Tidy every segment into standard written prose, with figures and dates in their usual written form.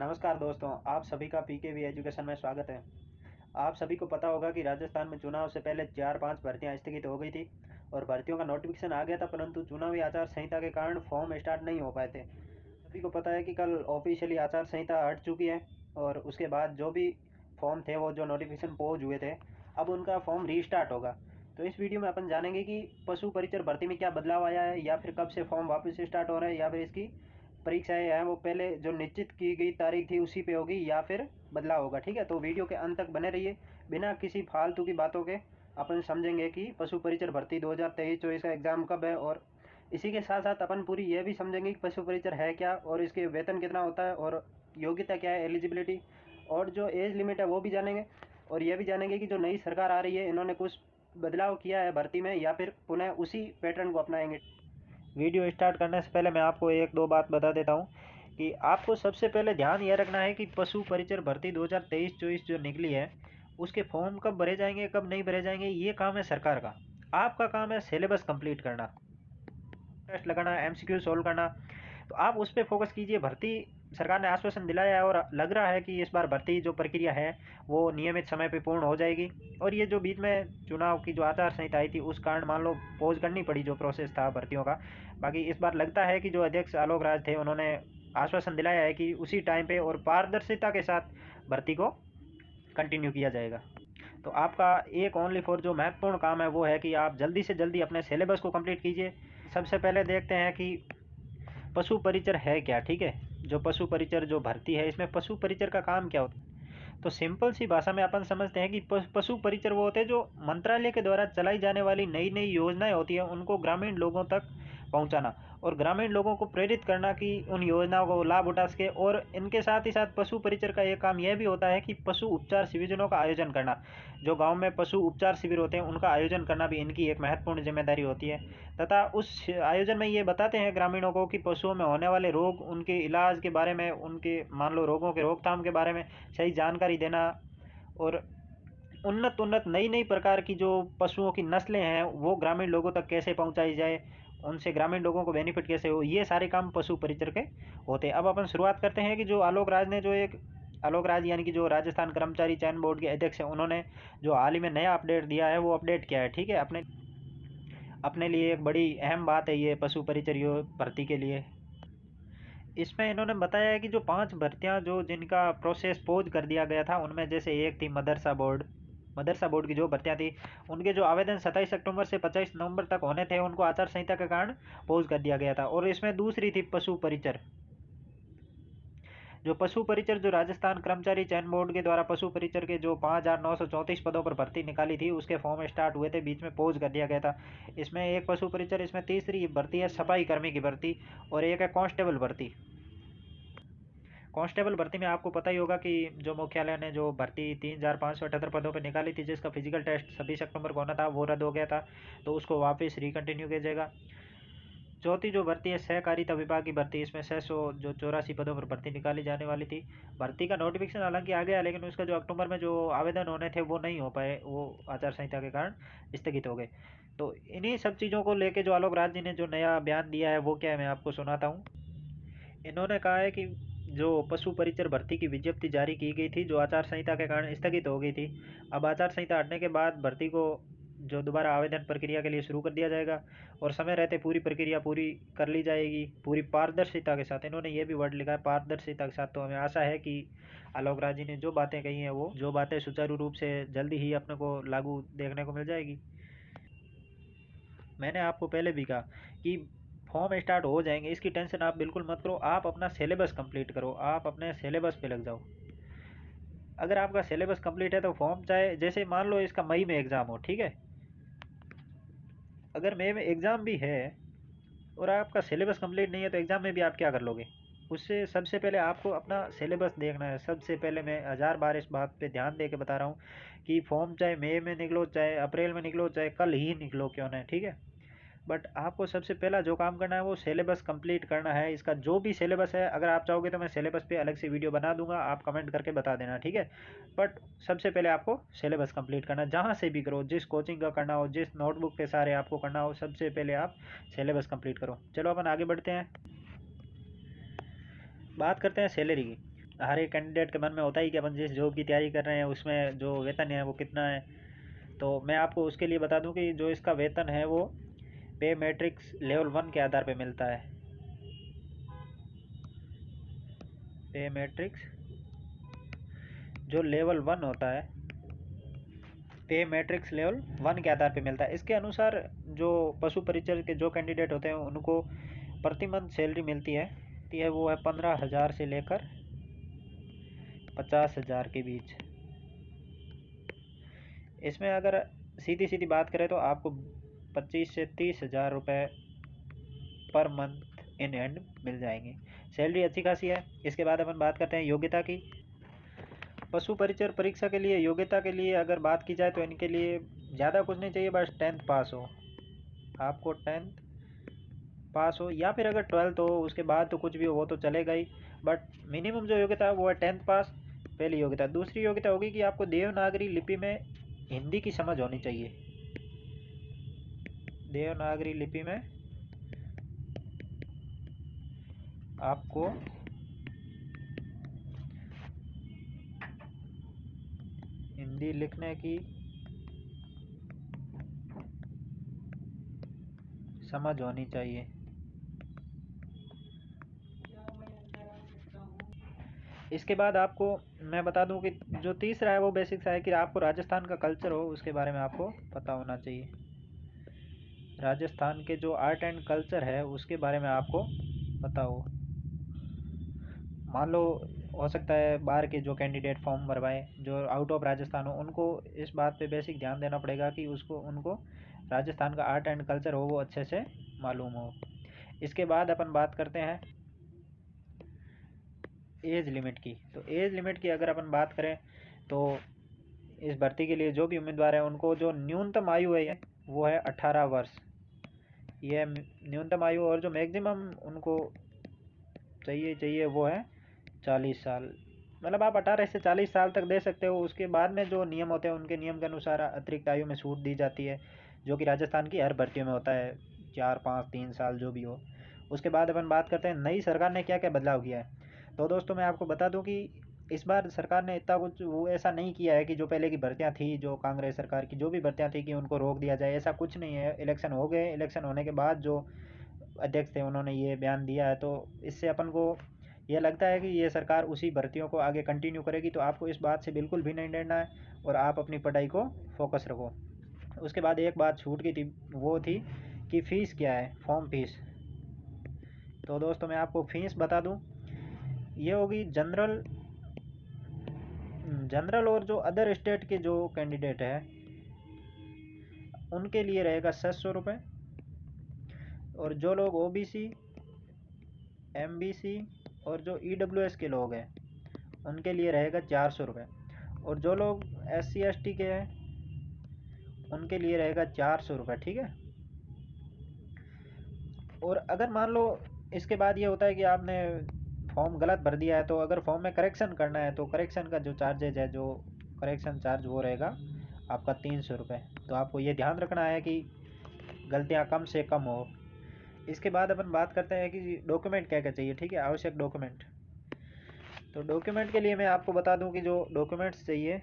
नमस्कार दोस्तों, आप सभी का पीकेवी एजुकेशन में स्वागत है। आप सभी को पता होगा कि राजस्थान में चुनाव से पहले 4-5 भर्तियां स्थगित हो गई थी और भर्तियों का नोटिफिकेशन आ गया था, परंतु चुनावी आचार संहिता के कारण फॉर्म स्टार्ट नहीं हो पाए थे। सभी को पता है कि कल ऑफिशियली आचार संहिता हट चुकी है और उसके बाद जो भी फॉर्म थे वो जो नोटिफिकेशन पोज हुए थे, अब उनका फॉर्म रीस्टार्ट होगा। तो इस वीडियो में अपन जानेंगे कि पशु परिचर भर्ती में क्या बदलाव आया है, या फिर कब से फॉर्म वापस से स्टार्ट हो रहे हैं, या फिर इसकी परीक्षाएं हैं वो पहले जो निश्चित की गई तारीख थी उसी पे होगी या फिर बदलाव होगा। ठीक है, तो वीडियो के अंत तक बने रहिए। बिना किसी फालतू की बातों के अपन समझेंगे कि पशु परिचर भर्ती 2023-24 का एग्ज़ाम कब है, और इसी के साथ साथ अपन पूरी ये भी समझेंगे कि पशु परिचर है क्या और इसके वेतन कितना होता है और योग्यता क्या है, एलिजिबिलिटी, और जो एज लिमिट है वो भी जानेंगे। और ये भी जानेंगे कि जो नई सरकार आ रही है इन्होंने कुछ बदलाव किया है भर्ती में या फिर पुनः उसी पैटर्न को अपनाएंगे। वीडियो स्टार्ट करने से पहले मैं आपको एक दो बात बता देता हूँ कि आपको सबसे पहले ध्यान ये रखना है कि पशु परिचर भर्ती 2023-24 जो निकली है उसके फॉर्म कब भरे जाएंगे कब नहीं भरे जाएंगे, ये काम है सरकार का। आपका काम है सिलेबस कंप्लीट करना, टेस्ट लगाना, एमसीक्यू सोल्व करना। तो आप उस पर फोकस कीजिए। भर्ती सरकार ने आश्वासन दिलाया है और लग रहा है कि इस बार भर्ती जो प्रक्रिया है वो नियमित समय पर पूर्ण हो जाएगी। और ये जो बीच में चुनाव की जो आचार संहिता आई थी उस कारण मान लो पोज करनी पड़ी जो प्रोसेस था भर्तियों का। बाकी इस बार लगता है कि जो अध्यक्ष आलोक राज थे उन्होंने आश्वासन दिलाया है कि उसी टाइम पे और पारदर्शिता के साथ भर्ती को कंटिन्यू किया जाएगा। तो आपका एक ओनली फॉर जो महत्वपूर्ण काम है वो है कि आप जल्दी से जल्दी अपने सिलेबस को कंप्लीट कीजिए। सबसे पहले देखते हैं कि पशु परिचर है क्या। ठीक है, जो पशु परिचर जो भर्ती है इसमें पशु परिचर का काम क्या होता है। तो सिंपल सी भाषा में अपन समझते हैं कि पशु परिचर वो होते हैं जो मंत्रालय के द्वारा चलाई जाने वाली नई नई योजनाएं होती हैं उनको ग्रामीण लोगों तक पहुंचाना और ग्रामीण लोगों को प्रेरित करना कि उन योजनाओं को लाभ उठा सके। और इनके साथ ही साथ पशु परिचर का एक काम यह भी होता है कि पशु उपचार शिविरों का आयोजन करना। जो गांव में पशु उपचार शिविर होते हैं उनका आयोजन करना भी इनकी एक महत्वपूर्ण जिम्मेदारी होती है। तथा उस आयोजन में ये बताते हैं ग्रामीणों को कि पशुओं में होने वाले रोग, उनके इलाज के बारे में, उनके मान लो रोगों के रोकथाम के बारे में सही जानकारी देना। और उन्नत उन्नत नई नई प्रकार की जो पशुओं की नस्लें हैं वो ग्रामीण लोगों तक कैसे पहुंचाई जाए, उनसे ग्रामीण लोगों को बेनिफिट कैसे हो, ये सारे काम पशु परिचर के होते हैं। अब अपन शुरुआत करते हैं कि जो आलोक राज ने जो एक आलोक राज यानी कि जो राजस्थान कर्मचारी चयन बोर्ड के अध्यक्ष हैं उन्होंने जो हाल ही में नया अपडेट दिया है वो अपडेट क्या है। ठीक है, अपने अपने लिए एक बड़ी अहम बात है ये पशु परिचर भर्ती के लिए। इसमें इन्होंने बताया है कि जो 5 भर्तियां जो जिनका प्रोसेस पोज कर दिया गया था उनमें जैसे एक थी मदरसा बोर्ड की जो भर्तियां थी उनके जो आवेदन 27 अक्टूबर से 25 नवंबर तक होने थे उनको आचार संहिता के कारण पोज कर दिया गया था। और इसमें दूसरी थी पशु परिचर जो राजस्थान कर्मचारी चयन बोर्ड के द्वारा पशु परिचर के जो 5,934 पदों पर भर्ती निकाली थी उसके फॉर्म स्टार्ट हुए थे, बीच में पोज कर दिया गया था। इसमें एक पशु परिचर, इसमें तीसरी भर्ती है सफाई कर्मी की भर्ती, और एक है कांस्टेबल भर्ती। कांस्टेबल भर्ती में आपको पता ही होगा कि जो मुख्यालय ने जो भर्ती 3,578 पदों पर निकाली थी जिसका फिजिकल टेस्ट 26 अक्टूबर को होना था वो रद्द हो गया था, तो उसको वापस रिकंटिन्यू किया जाएगा। चौथी जो भर्ती है सहकारिता विभाग की भर्ती, इसमें 600 जो 84 पदों पर भर्ती निकाली जाने वाली थी। भर्ती का नोटिफिकेशन हालांकि आ गया लेकिन उसका जो अक्टूबर में जो आवेदन होने थे वो नहीं हो पाए, वो आचार संहिता के कारण स्थगित हो गए। तो इन्हीं सब चीज़ों को लेके जो आलोक राज जी ने जो नया बयान दिया है वो क्या है मैं आपको सुनाता हूँ। इन्होंने कहा है कि जो पशु परिचर भर्ती की विज्ञप्ति जारी की गई थी जो आचार संहिता के कारण स्थगित हो गई थी, अब आचार संहिता हटने के बाद भर्ती को जो दोबारा आवेदन प्रक्रिया के लिए शुरू कर दिया जाएगा और समय रहते पूरी प्रक्रिया पूरी कर ली जाएगी पूरी पारदर्शिता के साथ। इन्होंने ये भी वर्ड लिखा है पारदर्शिता के साथ। तो हमें आशा है कि आलोक राज जी ने जो बातें कही हैं वो जो बातें सुचारू रूप से जल्दी ही अपने को लागू देखने को मिल जाएगी। मैंने आपको पहले भी कहा कि फॉर्म स्टार्ट हो जाएंगे, इसकी टेंशन आप बिल्कुल मत करो। आप अपना सिलेबस कंप्लीट करो, आप अपने सिलेबस पे लग जाओ। अगर आपका सिलेबस कंप्लीट है तो फॉर्म चाहे जैसे मान लो इसका मई में एग्ज़ाम हो, ठीक है, अगर मई में एग्ज़ाम भी है और आपका सिलेबस कंप्लीट नहीं है तो एग्ज़ाम में भी आप क्या कर लोगे। उससे सबसे पहले आपको अपना सिलेबस देखना है। सबसे पहले मैं हज़ार बार इस बात पे ध्यान दे के बता रहा हूँ कि फॉर्म चाहे मई में निकलो, चाहे अप्रैल में निकलो, चाहे कल ही निकलो क्यों ना, ठीक है, बट आपको सबसे पहला जो काम करना है वो सिलेबस कंप्लीट करना है। इसका जो भी सिलेबस है अगर आप चाहोगे तो मैं सिलेबस पे अलग से वीडियो बना दूंगा, आप कमेंट करके बता देना, ठीक है। बट सबसे पहले आपको सिलेबस कंप्लीट करना, जहाँ से भी करो, जिस कोचिंग का करना हो, जिस नोटबुक के सारे आपको करना हो, सबसे पहले आप सिलेबस कंप्लीट करो। चलो अपन आगे बढ़ते हैं, बात करते हैं सैलरी की। हर एक कैंडिडेट के मन में होता ही कि अपन जिस जॉब की तैयारी कर रहे हैं उसमें जो वेतन है वो कितना है। तो मैं आपको उसके लिए बता दूं कि जो इसका वेतन है वो पे मैट्रिक्स लेवल 1 के आधार पे मिलता है। पे मैट्रिक्स जो लेवल 1 होता है, पे मैट्रिक्स लेवल 1 के आधार पे मिलता है। इसके अनुसार जो पशु परिचर के जो कैंडिडेट होते हैं उनको प्रति मंथ सैलरी मिलती है वो है 15,000 से लेकर 50,000 के बीच। इसमें अगर सीधी सीधी बात करें तो आपको 25 से 30 हज़ार रुपये पर मंथ इन हैंड मिल जाएंगे। सैलरी अच्छी खासी है। इसके बाद अपन बात करते हैं योग्यता की। पशु परिचर परीक्षा के लिए योग्यता के लिए अगर बात की जाए तो इनके लिए ज़्यादा कुछ नहीं चाहिए, बस 10th पास हो। आपको 10th पास हो या फिर अगर 12th हो उसके बाद तो कुछ भी हो वो तो चलेगा ही, बट मिनिमम जो योग्यता है वो है 10th पास, पहली योग्यता। दूसरी योग्यता होगी कि आपको देवनागरी लिपि में हिंदी की समझ होनी चाहिए। देवनागरी लिपि में आपको हिंदी लिखने की समझ होनी चाहिए। इसके बाद आपको मैं बता दूं कि जो तीसरा है वो बेसिक सा है कि आपको राजस्थान का कल्चर हो उसके बारे में आपको पता होना चाहिए। राजस्थान के जो आर्ट एंड कल्चर है उसके बारे में आपको पता हो। मान लो हो सकता है बाहर के जो कैंडिडेट फॉर्म भरवाएं जो आउट ऑफ राजस्थान हो, उनको इस बात पे बेसिक ध्यान देना पड़ेगा कि उसको उनको राजस्थान का आर्ट एंड कल्चर हो वो अच्छे से मालूम हो। इसके बाद अपन बात करते हैं एज लिमिट की। तो एज लिमिट की अगर अपन बात करें तो इस भर्ती के लिए जो भी उम्मीदवार है उनको जो न्यूनतम आयु है वो है 18 वर्ष। ये न्यूनतम आयु, और जो मैक्सिमम उनको चाहिए चाहिए वो है 40 साल। मतलब आप 18 से 40 साल तक दे सकते हो। उसके बाद में जो नियम होते हैं उनके नियम के अनुसार अतिरिक्त आयु में छूट दी जाती है, जो कि राजस्थान की हर भर्तियों में होता है, 4 5 3 साल जो भी हो। उसके बाद अपन बात करते हैं नई सरकार ने क्या क्या बदलाव किया है। तो दोस्तों मैं आपको बता दूं कि इस बार सरकार ने इतना कुछ वो ऐसा नहीं किया है कि जो पहले की भर्तियां थी, जो कांग्रेस सरकार की जो भी भर्तियां थी कि उनको रोक दिया जाए, ऐसा कुछ नहीं है। इलेक्शन हो गए, इलेक्शन होने के बाद जो अध्यक्ष थे उन्होंने ये बयान दिया है, तो इससे अपन को ये लगता है कि ये सरकार उसी भर्तियों को आगे कंटिन्यू करेगी। तो आपको इस बात से बिल्कुल भी नहीं डरना है और आप अपनी पढ़ाई को फोकस रखो। उसके बाद एक बात छूट गई थी, वो थी कि फ़ीस क्या है, फॉर्म फीस। तो दोस्तों मैं आपको फीस बता दूं, ये होगी जनरल जनरल और जो अदर स्टेट के जो कैंडिडेट है उनके लिए रहेगा 700 रुपये, और जो लोग ओबीसी एमबीसी और जो ईडब्ल्यूएस के लोग हैं उनके लिए रहेगा 400 रुपये, और जो लोग SC ST के हैं उनके लिए रहेगा 400 रुपये। ठीक है। और अगर मान लो इसके बाद ये होता है कि आपने फॉर्म गलत भर दिया है, तो अगर फॉर्म में करेक्शन करना है तो करेक्शन का जो चार्जेज है, जो करेक्शन चार्ज वो रहेगा आपका 300 रुपये। तो आपको ये ध्यान रखना है कि गलतियाँ कम से कम हो। इसके बाद अपन बात करते हैं कि डॉक्यूमेंट क्या क्या चाहिए। ठीक है, आवश्यक डॉक्यूमेंट। तो डॉक्यूमेंट के लिए मैं आपको बता दूं कि जो डॉक्यूमेंट्स चाहिए,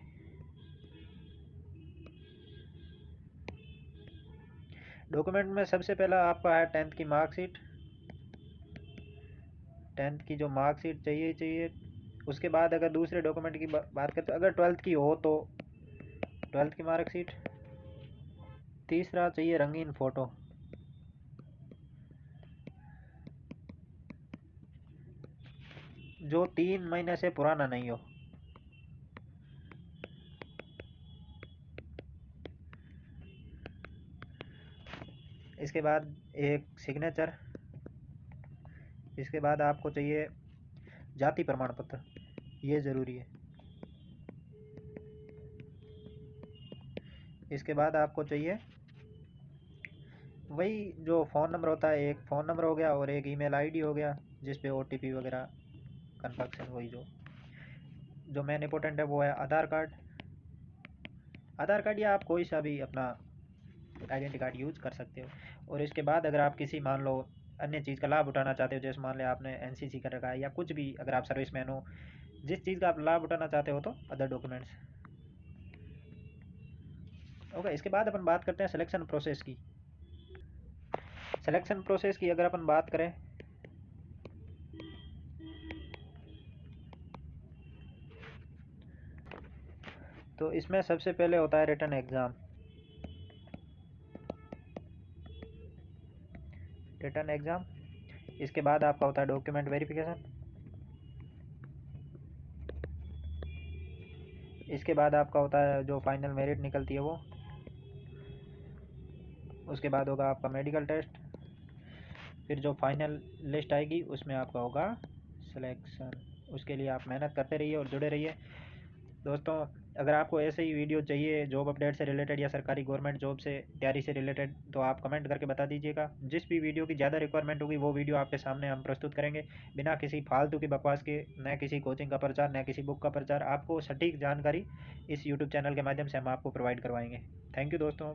डॉक्यूमेंट में सबसे पहला आपका है 10th की मार्कशीट। 10th की जो मार्कशीट चाहिए चाहिए। उसके बाद अगर दूसरे डॉक्यूमेंट की बात करते अगर 12th की हो तो 12th की मार्कशीट। तीसरा चाहिए रंगीन फ़ोटो, जो 3 महीने से पुराना नहीं हो। इसके बाद एक सिग्नेचर। इसके बाद आपको चाहिए जाति प्रमाण पत्र, ये ज़रूरी है। इसके बाद आपको चाहिए वही जो फ़ोन नंबर होता है, एक फ़ोन नंबर हो गया और एक ईमेल आईडी हो गया जिस पे OTP वगैरह कन्फर्मेशन, वही जो मेन इंपॉर्टेंट है वो है आधार कार्ड। आधार कार्ड या आप कोई सा भी अपना आइडेंटिटी कार्ड यूज़ कर सकते हो। और इसके बाद अगर आप किसी मान लो अन्य चीज़ का लाभ उठाना चाहते हो, जैसे मान लें आपने एनसीसी कर रखा है या कुछ भी, अगर आप सर्विसमैन हो, जिस चीज़ का आप लाभ उठाना चाहते हो, तो अदर डॉक्यूमेंट्स। ओके, इसके बाद अपन बात करते हैं सिलेक्शन प्रोसेस की। सिलेक्शन प्रोसेस की अगर अपन बात करें तो इसमें सबसे पहले होता है रिटन एग्ज़ाम। रिटन एग्ज़ाम, इसके बाद आपका होता है डॉक्यूमेंट वेरिफिकेशन, इसके बाद आपका होता है जो फाइनल मेरिट निकलती है वो, उसके बाद होगा आपका मेडिकल टेस्ट, फिर जो फाइनल लिस्ट आएगी उसमें आपका होगा सिलेक्शन। उसके लिए आप मेहनत करते रहिए और जुड़े रहिए दोस्तों। अगर आपको ऐसे ही वीडियो चाहिए जॉब अपडेट से रिलेटेड या सरकारी गवर्नमेंट जॉब से तैयारी से रिलेटेड, तो आप कमेंट करके बता दीजिएगा। जिस भी वीडियो की ज़्यादा रिक्वायरमेंट होगी वो वीडियो आपके सामने हम प्रस्तुत करेंगे, बिना किसी फालतू की बकवास के, न किसी कोचिंग का प्रचार, न किसी बुक का प्रचार। आपको सटीक जानकारी इस यूट्यूब चैनल के माध्यम से हम आपको प्रोवाइड करवाएंगे। थैंक यू दोस्तों।